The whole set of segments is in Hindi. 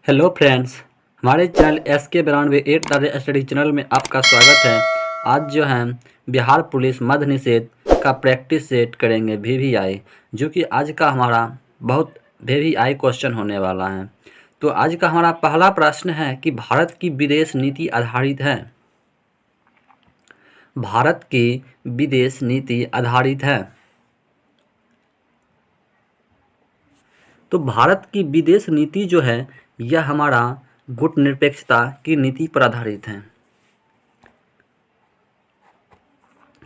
हेलो फ्रेंड्स, हमारे चैनल SK92 तारे स्टडी चैनल में आपका स्वागत है। आज जो है बिहार पुलिस मद्य निषेध का प्रैक्टिस सेट करेंगे VVI, जो कि आज का हमारा बहुत VVI क्वेश्चन होने वाला है। तो आज का हमारा पहला प्रश्न है कि भारत की विदेश नीति आधारित है। भारत की विदेश नीति आधारित है। तो भारत की विदेश नीति जो है यह हमारा गुटनिरपेक्षता की नीति पर आधारित है।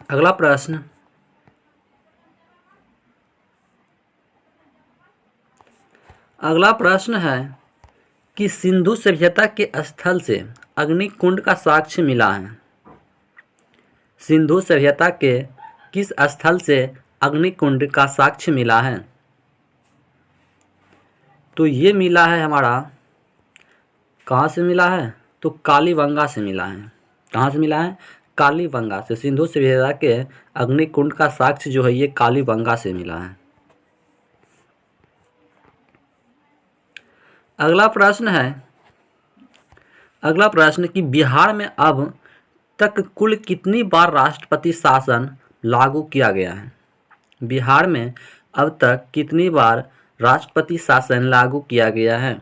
अगला प्रश्न, है कि सिंधु सभ्यता के स्थल से अग्निकुंड का साक्ष्य मिला है। सिंधु सभ्यता के किस स्थल से अग्निकुंड का साक्ष्य मिला है? तो ये मिला है हमारा, कहाँ से मिला है? तो कालीबंगा से मिला है। कहाँ से मिला है? कालीबंगा से। सिंधु सभ्यता के अग्निकुंड का साक्ष्य जो है ये कालीबंगा से मिला है। अगला प्रश्न कि बिहार में अब तक कुल कितनी बार राष्ट्रपति शासन लागू किया गया है? बिहार में अब तक कितनी बार राष्ट्रपति शासन लागू किया गया है?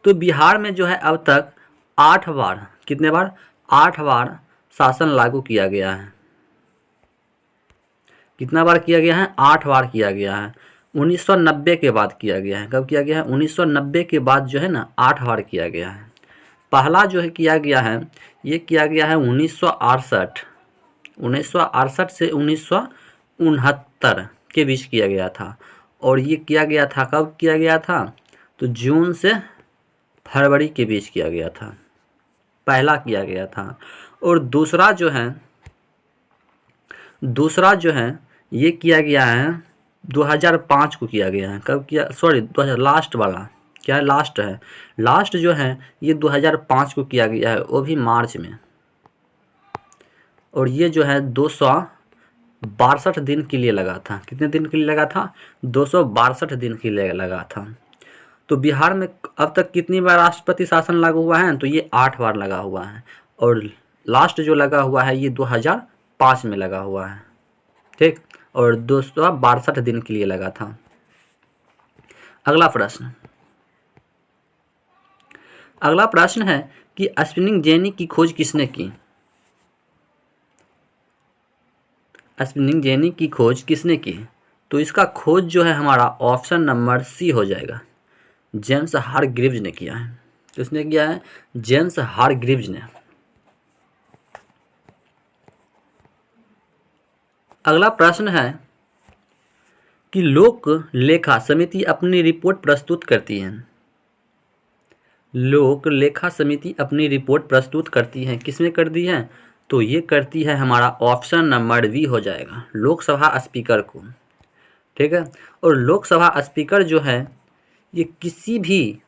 तो बिहार में जो है अब तक 8 बार, कितने बार? 8 बार शासन लागू किया गया है। कितना बार किया गया है? 8 बार किया गया है। 1990 के बाद किया गया है। कब किया गया है? 1990 के बाद जो है ना 8 बार किया गया है। पहला जो है किया गया है, ये किया गया है 1968 से 1969 के बीच किया गया था। और ये किया गया था, कब किया गया था? तो जून से फरवरी के बीच किया गया था। पहला किया गया था। और दूसरा जो है ये किया गया है 2005 को किया गया है। कब किया? सॉरी, 2000 लास्ट वाला क्या है? लास्ट है। लास्ट जो है ये 2005 को किया गया है, वो भी मार्च में। और ये जो है 262 दिन के लिए लगा था। कितने दिन के लिए लगा था? 262 दिन के लिए लगा था। तो बिहार में अब तक कितनी बार राष्ट्रपति शासन लागू हुआ है? तो ये 8 बार लगा हुआ है। और लास्ट जो लगा हुआ है ये 2005 में लगा हुआ है, ठीक। और 262 दिन के लिए लगा था। अगला प्रश्न है कि स्पिनिंग जेनी की खोज किसने की? स्पिनिंग जेनी की खोज किसने की? तो इसका खोज जो है हमारा ऑप्शन नंबर सी हो जाएगा, जेम्स हारग्रीव्स ने किया है। किसने किया है? जेम्स हारग्रीव्स ने। अगला प्रश्न है कि लोक लेखा समिति अपनी रिपोर्ट प्रस्तुत करती है। लोक लेखा समिति अपनी रिपोर्ट प्रस्तुत करती है, किसमें कर दी है? तो ये करती है हमारा ऑप्शन नंबर बी हो जाएगा, लोकसभा स्पीकर को, ठीक है। और लोकसभा स्पीकर जो है ये किसी भी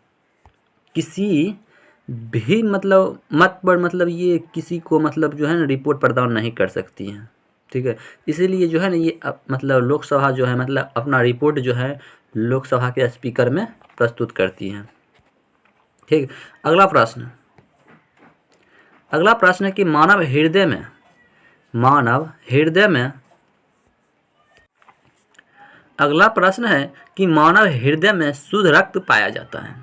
मतलब मत पर मतलब ये किसी को मतलब जो है ना रिपोर्ट प्रदान नहीं कर सकती हैं, ठीक है। इसीलिए जो है ना ये मतलब लोकसभा जो है मतलब अपना रिपोर्ट जो है लोकसभा के स्पीकर में प्रस्तुत करती हैं, ठीक। अगला प्रश्न है कि मानव हृदय में शुद्ध रक्त पाया जाता है।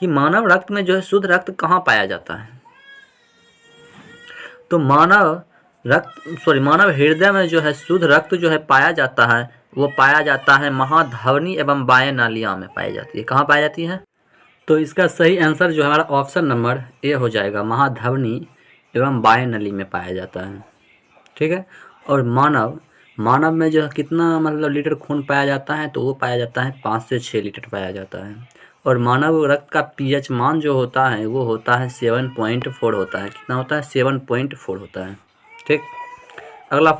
कि मानव रक्त में जो है शुद्ध रक्त कहाँ पाया जाता है? तो मानव हृदय में जो है शुद्ध रक्त जो है पाया जाता है, वो पाया जाता है महाधमनी एवं बाह्य नालियों में पाई जाती है। कहाँ पाई जाती है? तो इसका सही आंसर जो हमारा ऑप्शन नंबर ए हो जाएगा, महाधमनी एवं बाह्य नली में पाया जाता है, ठीक है। और मानव में जो है कितना मतलब लीटर खून पाया जाता है? तो वो पाया जाता है 5 से 6 लीटर पाया जाता है। और मानव रक्त का पीएच मान जो होता है वो होता है 7.4 होता है। कितना होता है? 7.4 होता है, ठीक। अगला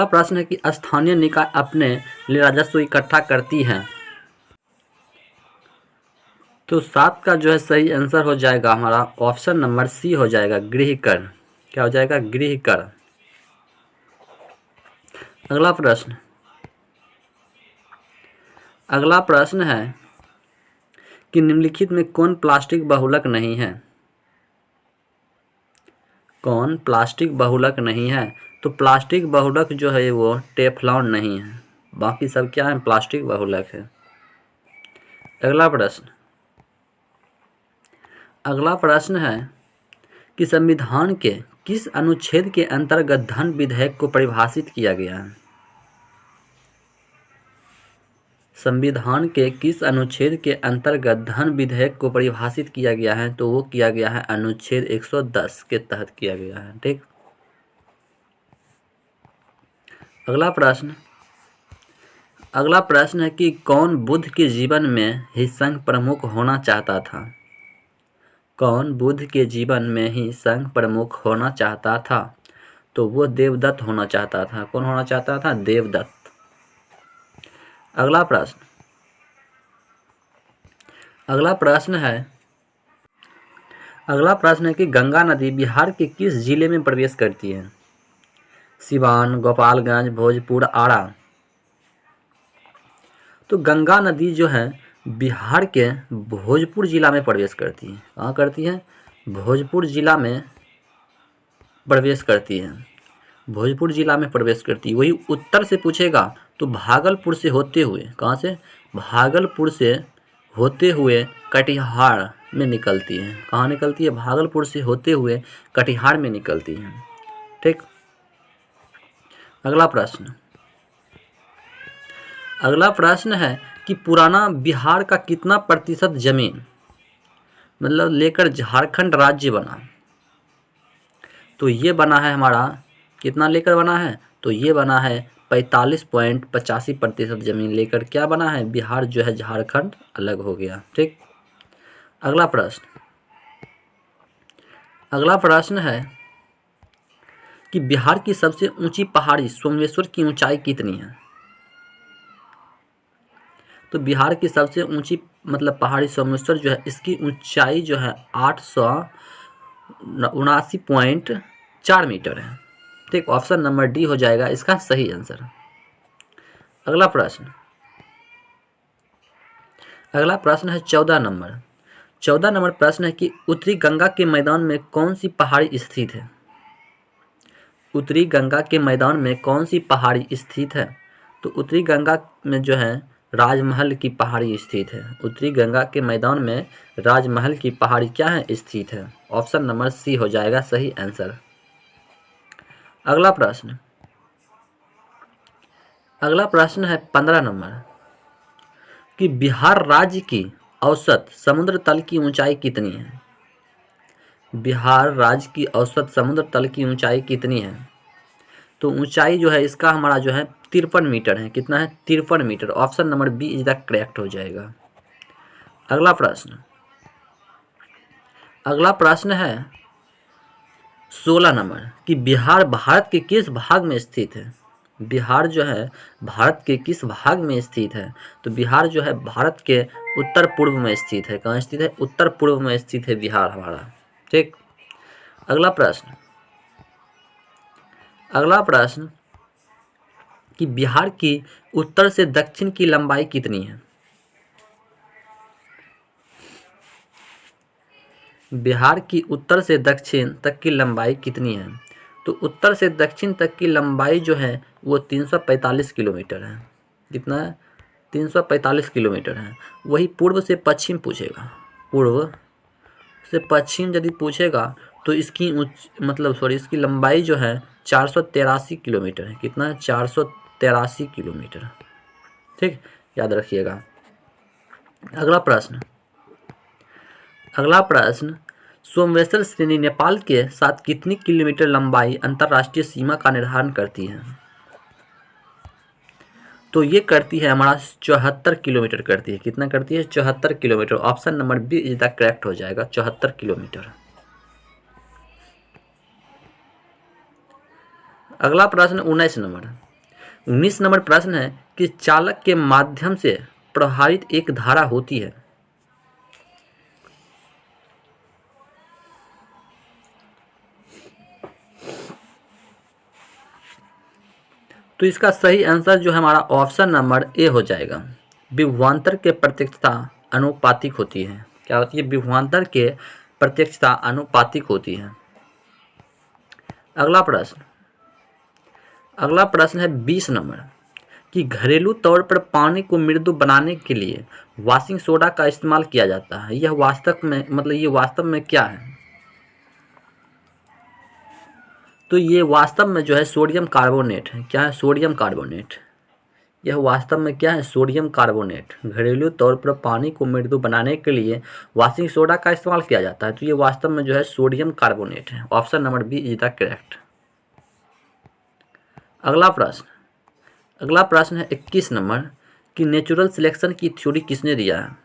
प्रश्न है कि स्थानीय निकाय अपने लिए राजस्व इकट्ठा करती है। तो 7 का जो है सही आंसर हो जाएगा हमारा ऑप्शन नंबर सी हो जाएगा, गृह कर। क्या हो जाएगा? गृह कर। अगला अगला प्रश्न है कि निम्नलिखित में कौन प्लास्टिक बहुलक नहीं है? कौन प्लास्टिक बहुलक नहीं है? तो प्लास्टिक बहुलक जो है वो टेफ्लॉन नहीं है, बाकी सब क्या है? प्लास्टिक बहुलक है। अगला प्रश्न है कि संविधान के किस अनुच्छेद के अंतर्गत धन विधेयक को परिभाषित किया गया है? संविधान के किस अनुच्छेद के अंतर्गत धन विधेयक को परिभाषित किया गया है? तो वो किया गया है अनुच्छेद 110 के तहत किया गया है। ठीक। अगला प्रश्न है कि कौन बुद्ध के जीवन में ही संघ प्रमुख होना चाहता था? कौन बुद्ध के जीवन में ही संघ प्रमुख होना चाहता था? तो वो देवदत्त होना चाहता था। कौन होना चाहता था? देवदत्त। अगला प्रश्न है कि गंगा नदी बिहार के किस जिले में प्रवेश करती है? सिवान, गोपालगंज, भोजपुर, आरा। तो गंगा नदी जो है बिहार के भोजपुर जिला में प्रवेश करती है। कहाँ करती है? भोजपुर जिला में प्रवेश करती है। भोजपुर जिला में प्रवेश करती है। वही उत्तर से पूछेगा तो भागलपुर से होते हुए, कहाँ से? भागलपुर से होते हुए कटिहार में निकलती है। कहाँ निकलती है? भागलपुर से होते हुए कटिहार में निकलती है। ठीक। अगला प्रश्न है कि पुराना बिहार का कितना प्रतिशत जमीन मतलब लेकर झारखंड राज्य बना? तो ये बना है हमारा, कितना लेकर बना है? तो ये बना है 45.85% जमीन लेकर क्या बना है? बिहार जो है झारखंड अलग हो गया। ठीक। अगला प्रश्न है कि बिहार की सबसे ऊंची पहाड़ी सोमेश्वर की ऊंचाई कितनी है? तो बिहार की सबसे ऊंची मतलब पहाड़ी सोमेश्वर जो है इसकी ऊंचाई जो है 879.4 मीटर है। ठीक। ऑप्शन नंबर डी हो जाएगा इसका सही आंसर। अगला प्रश्न है 14 नंबर प्रश्न है कि उत्तरी गंगा के मैदान में कौन सी पहाड़ी स्थित है? उत्तरी गंगा के मैदान में कौन सी पहाड़ी स्थित है? तो उत्तरी गंगा में जो है राजमहल की पहाड़ी स्थित है। उत्तरी गंगा के मैदान में राजमहल की पहाड़ी क्या है? स्थित है। ऑप्शन नंबर सी हो जाएगा सही आंसर। अगला प्रश्न है 15 नंबर कि बिहार राज्य की औसत समुद्र तल की ऊंचाई कितनी है? बिहार राज्य की औसत समुद्र तल की ऊंचाई कितनी है? तो ऊंचाई जो है इसका हमारा जो है 53 मीटर है। कितना है? 53 metre. Option number B is the correct हो जाएगा। अगला प्रश्न है 16 नंबर कि बिहार भारत के किस भाग में स्थित है? बिहार जो है भारत के किस भाग में स्थित है? तो बिहार जो है भारत के उत्तर पूर्व में स्थित है। कहाँ स्थित है? उत्तर पूर्व में स्थित है बिहार हमारा। ठीक। अगला प्रश्न कि बिहार की उत्तर से दक्षिण की लंबाई कितनी है? बिहार की उत्तर से दक्षिण तक की लंबाई कितनी है? तो उत्तर से दक्षिण तक की लंबाई जो है वो 345 किलोमीटर है। कितना है? 345 किलोमीटर है। वही पूर्व से पश्चिम पूछेगा, पूर्व से पश्चिम यदि पूछेगा तो इसकी इसकी लंबाई जो है 483 किलोमीटर है। कितना है? 483 किलोमीटर। ठीक, याद रखिएगा। अगला प्रश्न सोमेश्वर श्रेणी नेपाल के साथ कितनी किलोमीटर लंबाई अंतर्राष्ट्रीय सीमा का निर्धारण करती है? तो ये करती है हमारा 74 किलोमीटर करती है। कितना करती है? 74 kilometre. Option number B is the correct हो जाएगा, 74 किलोमीटर। अगला प्रश्न 19 नंबर प्रश्न है कि चालक के माध्यम से प्रभावित एक धारा होती है। तो इसका सही आंसर जो है हमारा ऑप्शन नंबर ए हो जाएगा। विभवांतर के प्रत्यक्षता अनुपातिक होती है। क्या होती है? विभवांतर के प्रत्यक्षता अनुपातिक होती है। अगला प्रश्न है 20 नंबर कि घरेलू तौर पर पानी को मृदु बनाने के लिए वॉशिंग सोडा का इस्तेमाल किया जाता है। यह वास्तव में क्या है? तो ये वास्तव में जो है सोडियम कार्बोनेट है। क्या है? Sodium carbonate. यह वास्तव में क्या है? Sodium carbonate. घरेलू तौर पर पानी को मृदु बनाने के लिए वॉशिंग सोडा का इस्तेमाल किया जाता है, तो ये वास्तव में जो है सोडियम कार्बोनेट है। Option number B is the correct. अगला प्रश्न है 21 नंबर कि नेचुरल सिलेक्शन की थ्योरी किसने दिया है?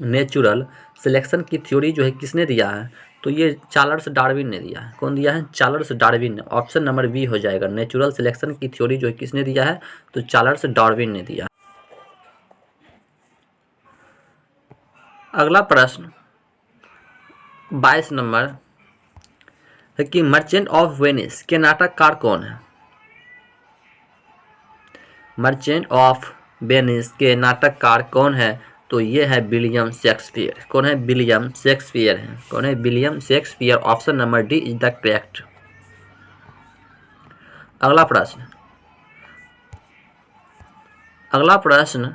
नेचुरल सिलेक्शन की थ्योरी जो है किसने दिया है? तो ये चार्ल्स डार्विन ने दिया है। कौन दिया है? चार्ल्स डार्विन ने। ऑप्शन नंबर बी हो जाएगा। नेचुरल सिलेक्शन की थ्योरी जो है किसने दिया है? तो चार्ल्स डार्विन ने दिया। अगला प्रश्न 22 नंबर है कि मर्चेंट ऑफ वेनिस के नाटककार कौन है? मर्चेंट ऑफ वेनिस के नाटककार कौन है? तो ये है विलियम शेक्सपियर। कौन है? विलियम शेक्सपियर है। कौन है? William Shakespeare. Option number D is the correct. अगला प्रश्न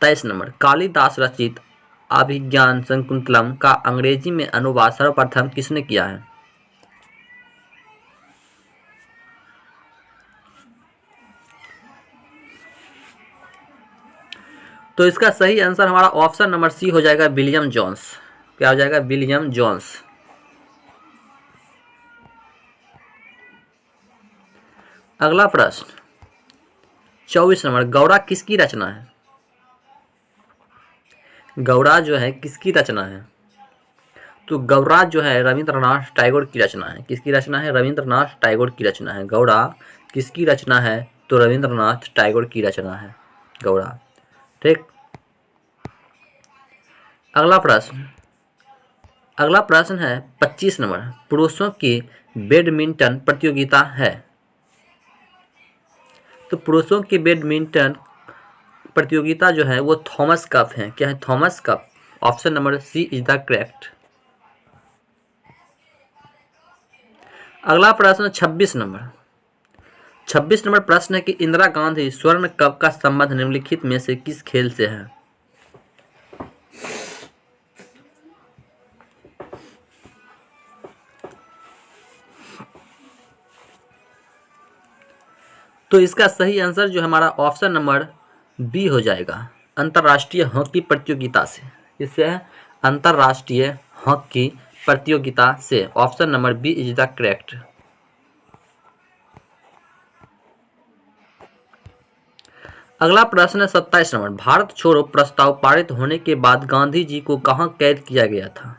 23 नंबर कालिदास रचित अभिज्ञान शकुंतलम का अंग्रेजी में अनुवाद सर्वप्रथम किसने किया है? तो इसका सही आंसर हमारा ऑप्शन नंबर सी हो जाएगा, विलियम जोन्स। क्या हो जाएगा? William Jones. अगला प्रश्न 24 नंबर गौड़ा किसकी रचना है? गौड़ा जो है किसकी रचना है? तो गौड़ा जो है रविंद्रनाथ टैगोर की रचना है। किसकी रचना है? रविंद्रनाथ टैगोर की रचना है। गौड़ा किसकी रचना है? तो रविंद्रनाथ टैगोर की रचना है गौड़ा। ठीक। अगला प्रश्न है 25 नंबर पुरुषों की बैडमिंटन प्रतियोगिता है। तो पुरुषों की बैडमिंटन प्रतियोगिता जो है वो थॉमस कप है। क्या है? Thomas cup. Option number C is the correct. अगला प्रश्न 26 नंबर प्रश्न है कि इंदिरा गांधी स्वर्ण कप का संबंध निम्नलिखित में से किस खेल से है? तो इसका सही आंसर जो हमारा ऑप्शन नंबर बी हो जाएगा, अंतर्राष्ट्रीय हॉकी प्रतियोगिता से। इससे है अंतर्राष्ट्रीय हॉकी प्रतियोगिता से। Option number B is the correct. अगला प्रश्न है 27 नंबर भारत छोड़ो प्रस्ताव पारित होने के बाद गांधी जी को कहां कैद किया गया था?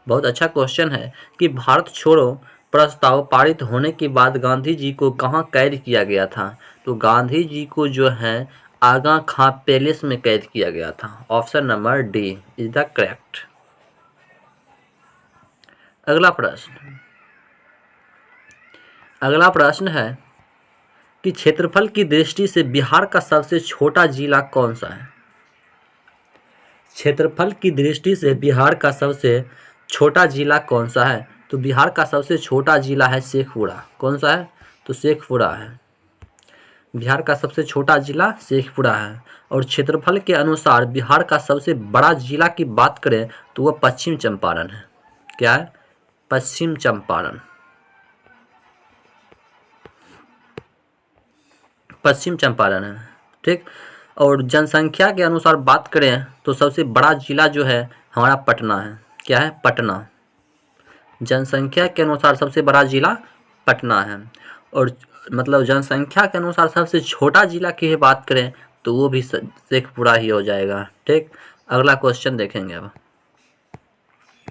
बहुत अच्छा क्वेश्चन है कि भारत छोड़ो प्रस्ताव पारित होने के बाद गांधी जी को कहां कैद किया गया था? तो गांधी जी को जो है आगा खां पैलेस में कैद किया गया था। Option number D is the correct. अगला प्रश्न है कि क्षेत्रफल की दृष्टि से बिहार का सबसे छोटा जिला कौन सा है? क्षेत्रफल की दृष्टि से बिहार का सबसे छोटा जिला कौन सा है? तो बिहार का सबसे छोटा जिला है शेखपुरा। कौन सा है? तो शेखपुरा है। बिहार का सबसे छोटा जिला शेखपुरा है। और क्षेत्रफल के अनुसार बिहार का सबसे बड़ा जिला की बात करें तो वह पश्चिम चंपारण है। क्या है? पश्चिम चंपारण। पश्चिम चंपारण है। ठीक। और जनसंख्या के अनुसार बात करें तो सबसे बड़ा जिला जो है हमारा पटना है। क्या है? पटना। जनसंख्या के अनुसार सबसे बड़ा जिला पटना है। और मतलब जनसंख्या के अनुसार सबसे छोटा जिला की बात करें तो वो भी शेखपुरा ही हो जाएगा। ठीक। अगला क्वेश्चन देखेंगे अब।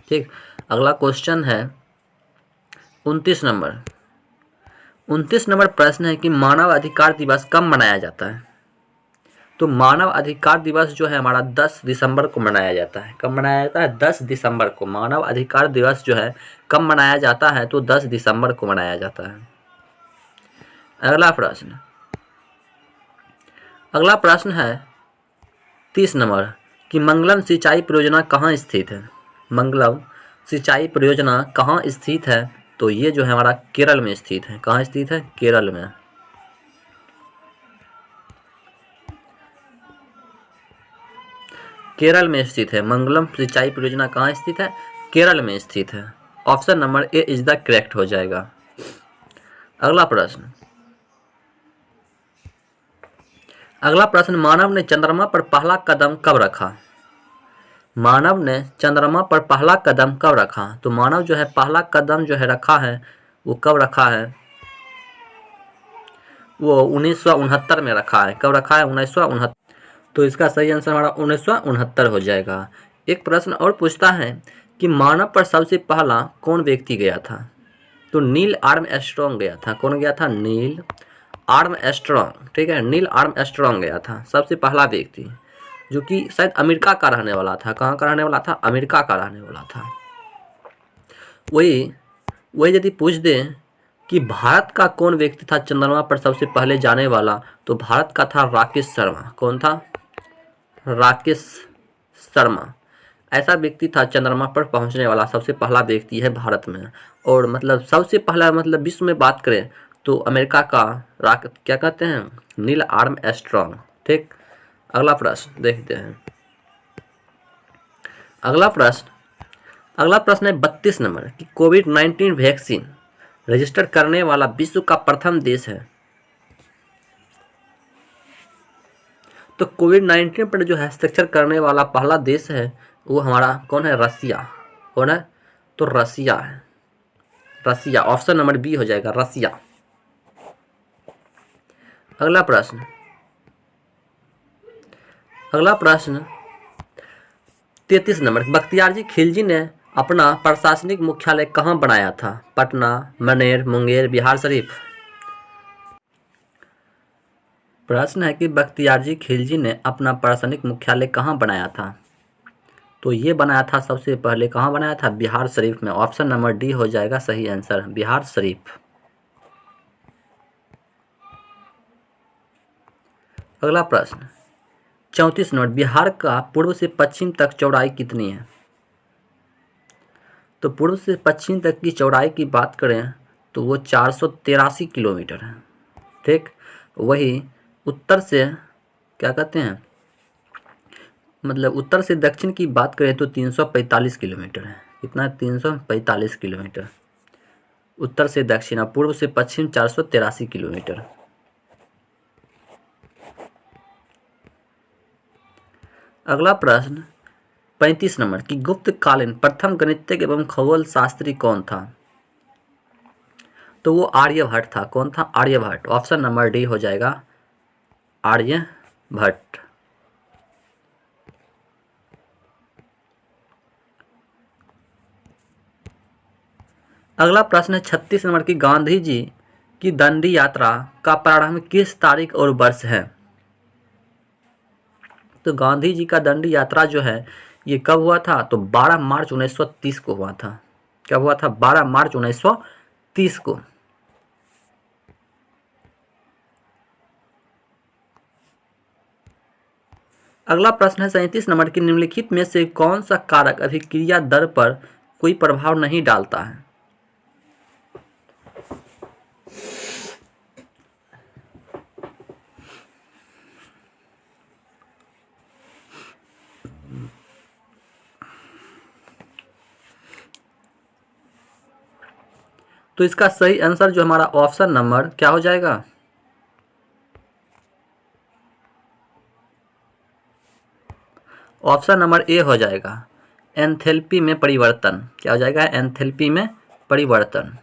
ठीक। अगला क्वेश्चन है 29 नंबर प्रश्न है कि मानव अधिकार दिवस कब मनाया जाता है? तो मानव अधिकार दिवस जो है हमारा 10 दिसंबर को मनाया जाता है। कब मनाया जाता है? 10 दिसंबर को। मानव अधिकार दिवस जो है कब मनाया जाता है? तो 10 दिसंबर को मनाया जाता है। अगला प्रश्न है 30 नंबर कि मंगलम सिंचाई परियोजना कहाँ स्थित है। मंगलम सिंचाई परियोजना कहाँ स्थित है, तो ये जो है हमारा केरल में स्थित है। कहाँ स्थित है? केरल में। केरल में स्थित है। मंगलम सिंचाई परियोजना कहाँ स्थित है? केरल में स्थित है। Option number A is the correct हो जाएगा। अगला प्रश्न, मानव ने चंद्रमा पर पहला कदम कब रखा? मानव ने चंद्रमा पर पहला कदम कब रखा? तो मानव जो है पहला कदम जो है रखा है वो कब रखा है? वो 1969 में रखा है। कब रखा है? 1969। तो इसका सही आंसर हमारा 1969 हो जाएगा। एक प्रश्न और पूछता है कि मानव पर सबसे पहला कौन व्यक्ति गया था? तो नील आर्मस्ट्रॉन्ग गया था। कौन गया था? Neil Armstrong. ठीक है, नील आर्मस्ट्रॉन्ग गया था सबसे पहला व्यक्ति, जो कि शायद अमेरिका का रहने वाला था। कहाँ का रहने वाला था? अमेरिका का रहने वाला था। वही यदि पूछ दें कि भारत का कौन व्यक्ति था चंद्रमा पर सबसे पहले जाने वाला, तो भारत का था राकेश शर्मा। कौन था? राकेश शर्मा ऐसा व्यक्ति था चंद्रमा पर पहुंचने वाला सबसे पहला व्यक्ति है भारत में। और मतलब सबसे पहला मतलब विश्व में बात करें तो अमेरिका का क्या कहते हैं? Neil Armstrong. ठीक, अगला प्रश्न देखते हैं। अगला प्रश्न है 32 नंबर कि कोविड-19 वैक्सीन रजिस्टर करने वाला विश्व का प्रथम देश है। तो कोविड-19 पर जो हस्ताक्षर करने वाला पहला देश है वो हमारा कौन है? रसिया। कौन है? तो रसिया है। रसिया, ऑप्शन नंबर बी हो जाएगा, रसिया। अगला प्रश्न 33 नंबर, बख्तियारजी खिलजी ने अपना प्रशासनिक मुख्यालय कहाँ बनाया था? पटना, मनेर, मुंगेर, बिहार शरीफ। प्रश्न है कि बख्तियारजी खिलजी ने अपना प्रशासनिक मुख्यालय कहाँ बनाया था? तो ये बनाया था सबसे पहले कहाँ बनाया था? बिहार शरीफ में। ऑप्शन नंबर डी हो जाएगा सही आंसर, बिहार शरीफ। अगला प्रश्न 34 नंबर, बिहार का पूर्व से पश्चिम तक चौड़ाई कितनी है? तो पूर्व से पश्चिम तक की चौड़ाई की बात करें तो वो 483 किलोमीटर है। ठीक, वही उत्तर से क्या कहते हैं, मतलब उत्तर से दक्षिण की बात करें तो 345 किलोमीटर है। कितना? 345 किलोमीटर उत्तर से दक्षिण, और पूर्व से पश्चिम 483 किलोमीटर। अगला प्रश्न 35 नंबर कि गुप्तकालीन प्रथम गणितज्ञ एवं खगोल शास्त्री कौन था? तो वो आर्यभट्ट था। कौन था? आर्यभट्ट। ऑप्शन नंबर डी हो जाएगा, आर्यभट्ट। अगला प्रश्न है 36 नंबर की गांधी जी की दांडी यात्रा का प्रारंभ किस तारीख और वर्ष है? तो गांधी जी का दांडी यात्रा जो है ये कब हुआ था? तो 12 मार्च 1930 को हुआ था। कब हुआ था? 12 मार्च 1930 को। अगला प्रश्न है 37 नंबर की निम्नलिखित में से कौन सा कारक अभिक्रिया दर पर कोई प्रभाव नहीं डालता है? तो इसका सही आंसर जो हमारा ऑप्शन नंबर क्या हो जाएगा? ऑप्शन नंबर ए हो जाएगा, एंथैल्पी में परिवर्तन। क्या हो जाएगा? एंथैल्पी में परिवर्तन।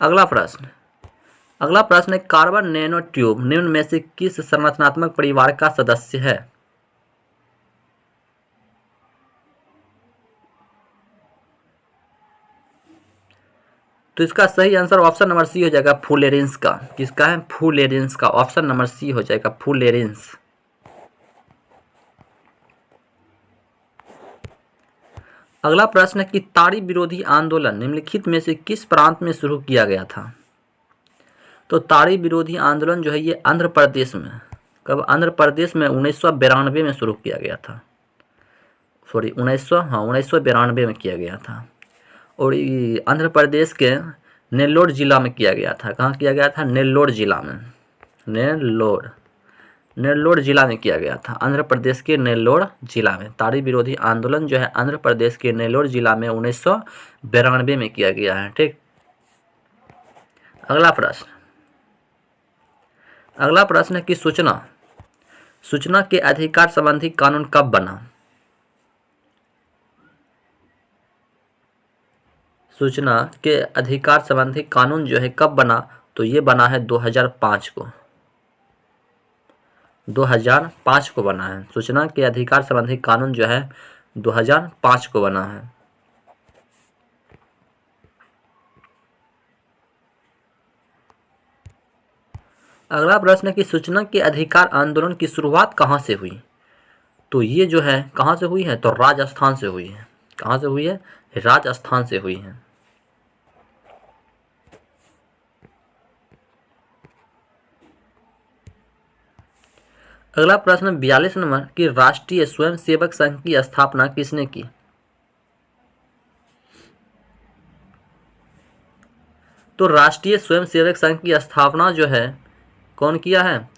अगला प्रश्न है कार्बन नैनो ट्यूब निम्न में से किस संरचनात्मक परिवार का सदस्य है? तो इसका सही आंसर ऑप्शन नंबर सी हो जाएगा, फुलेरिन्स का। किसका है? फुलेरिन्स का। ऑप्शन नंबर सी हो जाएगा, फुलेरिन्स। अगला प्रश्न है कि ताड़ी विरोधी आंदोलन निम्नलिखित में से किस प्रांत में शुरू किया गया था? तो ताड़ी विरोधी आंदोलन जो है ये आंध्र प्रदेश में, कब? आंध्र प्रदेश में 1992 में शुरू किया गया था। सॉरी 1992 में किया गया था। और ये आंध्र प्रदेश के नेल्लोर जिला में किया गया था। कहाँ किया गया था? नेल्लोर जिला में। नेल्लोर जिला में किया गया था। आंध्र प्रदेश के नेल्लोर जिला में ताड़ी विरोधी आंदोलन जो है आंध्र प्रदेश के नेल्लोर जिला में 1992 में किया गया है। ठीक। अगला प्रश्न है कि सूचना के अधिकार संबंधी कानून कब बना? सूचना के अधिकार संबंधी कानून जो है कब बना? तो ये बना है 2005 को। 2005 को बना है। सूचना के अधिकार संबंधी कानून जो है 2005 को बना है। अगला प्रश्न है कि सूचना के अधिकार आंदोलन की शुरुआत कहाँ से हुई? तो ये जो है कहाँ से हुई है? तो राजस्थान से हुई है। कहाँ से हुई है? राजस्थान से हुई है। अगला प्रश्न 42 नंबर कि राष्ट्रीय स्वयंसेवक संघ की स्थापना किसने की? तो राष्ट्रीय स्वयंसेवक संघ की स्थापना जो है कौन किया है?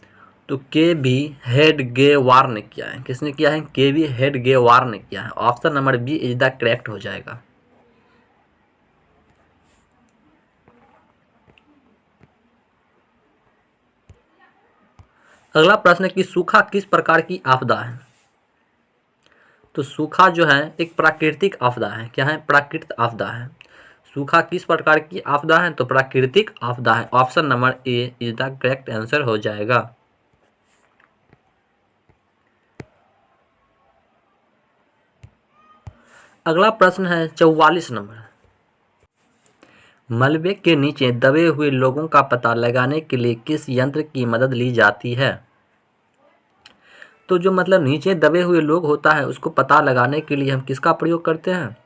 तो के.बी. हेडगेवार ने किया है। किसने किया है? के.बी. हेडगेवार ने किया है। Option number B is the correct हो जाएगा। अगला प्रश्न है कि सूखा किस प्रकार की आपदा है? तो सूखा जो है एक प्राकृतिक आपदा है। क्या है? प्राकृतिक आपदा है। सूखा किस प्रकार की आपदा है? तो प्राकृतिक आपदा है। Option number A is the correct answer हो जाएगा। अगला प्रश्न है 44 नंबर। मलबे के नीचे दबे हुए लोगों का पता लगाने के लिए किस यंत्र की मदद ली जाती है? तो जो मतलब नीचे दबे हुए लोग होता है उसको पता लगाने के लिए हम किसका प्रयोग करते हैं?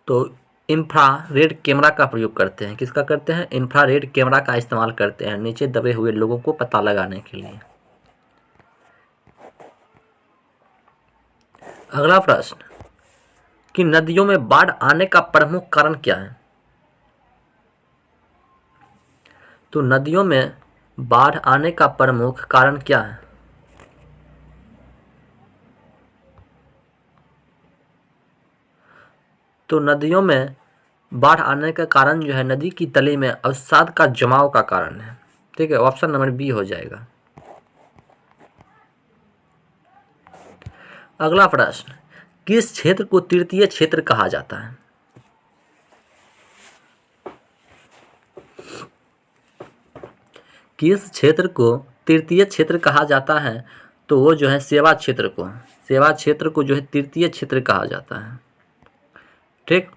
तो इंफ्रारेड कैमरा का प्रयोग करते हैं। किसका करते हैं? इंफ्रारेड कैमरा का इस्तेमाल करते हैं नीचे दबे हुए लोगों को पता लगाने के लिए। अगला प्रश्न कि नदियों में बाढ़ आने का प्रमुख कारण क्या है? तो नदियों में बाढ़ आने का प्रमुख कारण क्या है? तो नदियों में बाढ़ आने का कारण जो है नदी की तली में अवसाद का जमाव का कारण है। ठीक है, ऑप्शन नंबर बी हो जाएगा। अगला प्रश्न किस क्षेत्र को तृतीय क्षेत्र कहा जाता है? किस क्षेत्र को तृतीय क्षेत्र कहा जाता है? तो वो जो है सेवा क्षेत्र को जो है तृतीय क्षेत्र कहा जाता है। ठीक।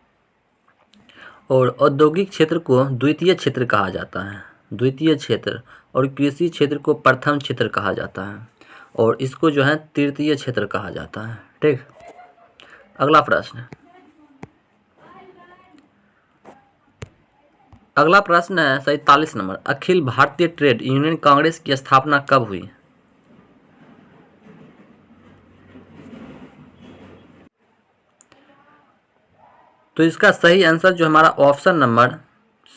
और औद्योगिक क्षेत्र को द्वितीय क्षेत्र कहा जाता है। द्वितीय क्षेत्र और कृषि क्षेत्र को प्रथम क्षेत्र कहा जाता है और इसको जो है तृतीय क्षेत्र कहा जाता है। ठीक। अगला प्रश्न है 47 number. Akhil Bharatiya trade union Congress की स्थापना कब हुई? तो इसका सही आंसर जो हमारा ऑप्शन नंबर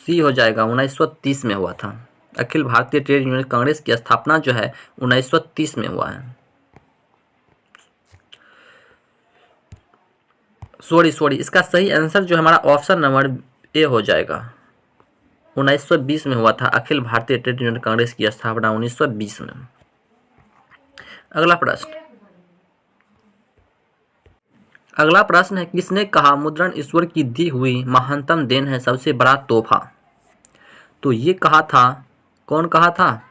सी हो जाएगा। 1930 में हुआ था। अखिल भारतीय ट्रेड यूनियन कांग्रेस की स्थापना जो है 1930 में हुआ है। सॉरी इसका सही आंसर जो हमारा ऑप्शन नंबर ए हो जाएगा। 1920 में हुआ था अखिल भारतीय ट्रेड यूनियन कांग्रेस की स्थापना 1920 में। अगला प्रश्न है किसने कहा मुद्रण ईश्वर की दी हुई महानतम देन है, सबसे बड़ा तोहफा? तो ये कहा था, कौन कहा था?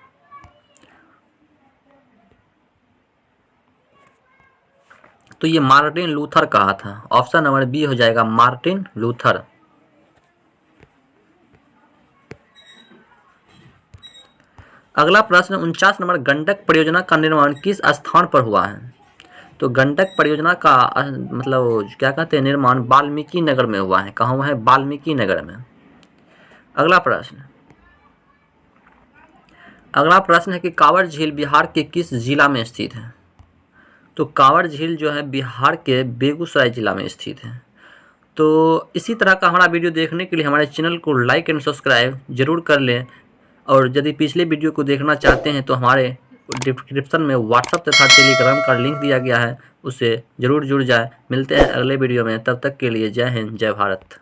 तो ये मार्टिन लूथर कहा था। ऑप्शन नंबर बी हो जाएगा, मार्टिन लूथर। अगला प्रश्न 49 नंबर। गंडक परियोजना का निर्माण किस स्थान पर हुआ है? तो गंडक परियोजना का मतलब क्या कहते हैं निर्माण वाल्मीकि नगर में हुआ है। कहाँ हुआ है? वाल्मीकि नगर में। अगला प्रश्न है कि कांवर झील बिहार के किस जिला में स्थित है? तो कांवर झील जो है बिहार के बेगूसराय जिला में स्थित है। तो इसी तरह का हमारा वीडियो देखने के लिए हमारे चैनल को लाइक एंड सब्सक्राइब जरूर कर लें, और यदि पिछले वीडियो को देखना चाहते हैं तो हमारे डिस्क्रिप्शन में व्हाट्सएप तथा टेलीग्राम का लिंक दिया गया है, उससे जरूर जुड़ जाए। मिलते हैं अगले वीडियो में, तब तक के लिए जय हिंद जय भारत।